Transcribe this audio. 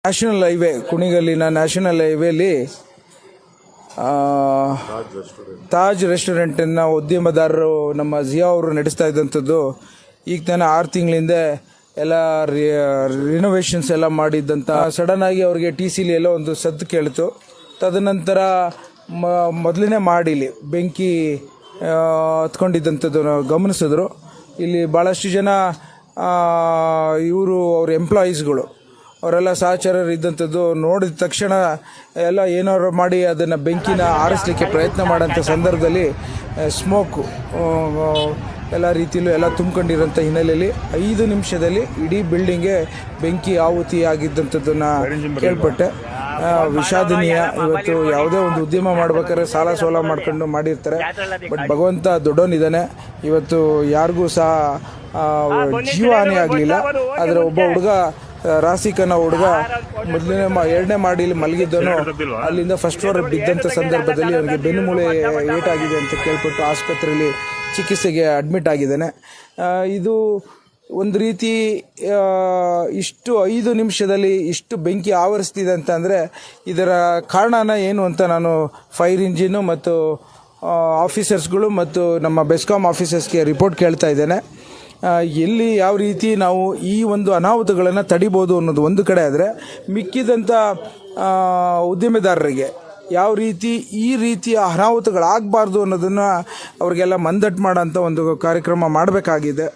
National highway ಕುಣಿಗಲ್ಲಿನ national ಹೈವೇಲಿ Taj ರೆಸ್ಟೋರೆಂಟನ್ನು ಉದ್ಯಮದಾರರು ನಮ್ಮ ಜಿಯಾ ಅವರು ನಡೆಸ್ತಾ ಇದ್ದಂಥದ್ದು. ಈಗ ತಾನೇ 6 ತಿಂಗಳಿಂದ ಎಲ್ಲ ರಿನೋವೇಷನ್ಸ್ ಎಲ್ಲ ಮಾಡಿದ್ದಂಥ ಸಡನ್ನಾಗಿ ಅವ್ರಿಗೆ ಟಿ ಸಿಲಿ ಎಲ್ಲ ಒಂದು ಸದ್ದು ಕೇಳಿತು. ತದನಂತರ ಮೊದಲನೇ ಮಾಡಿಲಿ ಬೆಂಕಿ ಹತ್ಕೊಂಡಿದ್ದಂಥದ್ದು ಗಮನಿಸಿದ್ರು. ಇಲ್ಲಿ ಭಾಳಷ್ಟು ಜನ ಅವ್ರ ಎಂಪ್ಲಾಯೀಸ್ಗಳು ಅವರೆಲ್ಲ ಸಹಚರರು ಇದ್ದಂಥದ್ದು ನೋಡಿದ ತಕ್ಷಣ ಎಲ್ಲ ಏನಾದ್ರು ಮಾಡಿ ಅದನ್ನು ಬೆಂಕಿನ ಆರಿಸಲಿಕ್ಕೆ ಪ್ರಯತ್ನ ಮಾಡೋಂಥ ಸಂದರ್ಭದಲ್ಲಿ ಸ್ಮೋಕು ಎಲ್ಲ ರೀತಿಯಲ್ಲೂ ಎಲ್ಲ ತುಂಬಿಕೊಂಡಿರೋಂಥ ಹಿನ್ನೆಲೆಯಲ್ಲಿ 5 ನಿಮಿಷದಲ್ಲಿ ಇಡೀ ಬಿಲ್ಡಿಂಗ್ಗೆ ಬೆಂಕಿ ಆಹುತಿ ಆಗಿದ್ದಂಥದ್ದನ್ನು ಕೇಳ್ಪಟ್ಟೆ. ವಿಷಾದನೀಯ. ಇವತ್ತು ಯಾವುದೇ ಒಂದು ಉದ್ಯಮ ಮಾಡ್ಬೇಕಾದ್ರೆ ಸಾಲ ಸೋಲ ಮಾಡ್ಕೊಂಡು ಮಾಡಿರ್ತಾರೆ. ಬಟ್ ಭಗವಂತ ದೊಡ್ಡವನಿದ್ದಾನೆ. ಇವತ್ತು ಯಾರಿಗೂ ಸಹ ಜೀವ ಹಾನಿ ಆಗಲಿಲ್ಲ. ಆದರೆ ಒಬ್ಬ ಹುಡುಗ ರಾಸಿಕನ ಹುಡುಗ ಎರಡನೇ ಮಾಡಿಲಿ ಮಲಗಿದ್ದನು ಅಲ್ಲಿಂದ ಫಸ್ಟ್ ಫ್ಲೋರ್ ಬಿದ್ದಂಥ ಸಂದರ್ಭದಲ್ಲಿ ಅವನಿಗೆ ಬೆನ್ನುಮೂಳೆ ಏಟಾಗಿದೆ ಅಂತ ಕೇಳ್ಪಟ್ಟು ಆಸ್ಪತ್ರೆಯಲ್ಲಿ ಚಿಕಿತ್ಸೆಗೆ ಅಡ್ಮಿಟ್ ಆಗಿದ್ದಾನೆ. ಇದು ಒಂದು ರೀತಿ ಇಷ್ಟು 5 ನಿಮಿಷದಲ್ಲಿ ಇಷ್ಟು ಬೆಂಕಿ ಆವರಿಸ್ತಿದೆ ಅಂತಂದರೆ ಇದರ ಕಾರಣನ ಏನು ಅಂತ ನಾನು ಫೈರ್ ಇಂಜಿನು ಮತ್ತು ಆಫೀಸರ್ಸ್ಗಳು ಮತ್ತು ನಮ್ಮ ಬೆಸ್ಕಾಂ ಆಫೀಸರ್ಸ್ಗೆ ರಿಪೋರ್ಟ್ ಕೇಳ್ತಾ ಇದ್ದೇನೆ. ಎಲ್ಲಿ ಯಾವ ರೀತಿ ನಾವು ಈ ಒಂದು ಅನಾಹುತಗಳನ್ನು ತಡಿಬೋದು ಅನ್ನೋದು ಒಂದು ಕಡೆ ಆದರೆ, ಮಿಕ್ಕಿದಂಥ ಉದ್ಯಮೆದಾರರಿಗೆ ಯಾವ ರೀತಿ ಈ ರೀತಿಯ ಅನಾಹುತಗಳಾಗಬಾರ್ದು ಅನ್ನೋದನ್ನು ಅವ್ರಿಗೆಲ್ಲ ಮಂದಟ್ಟು ಮಾಡೋಂಥ ಒಂದು ಕಾರ್ಯಕ್ರಮ ಮಾಡಬೇಕಾಗಿದೆ.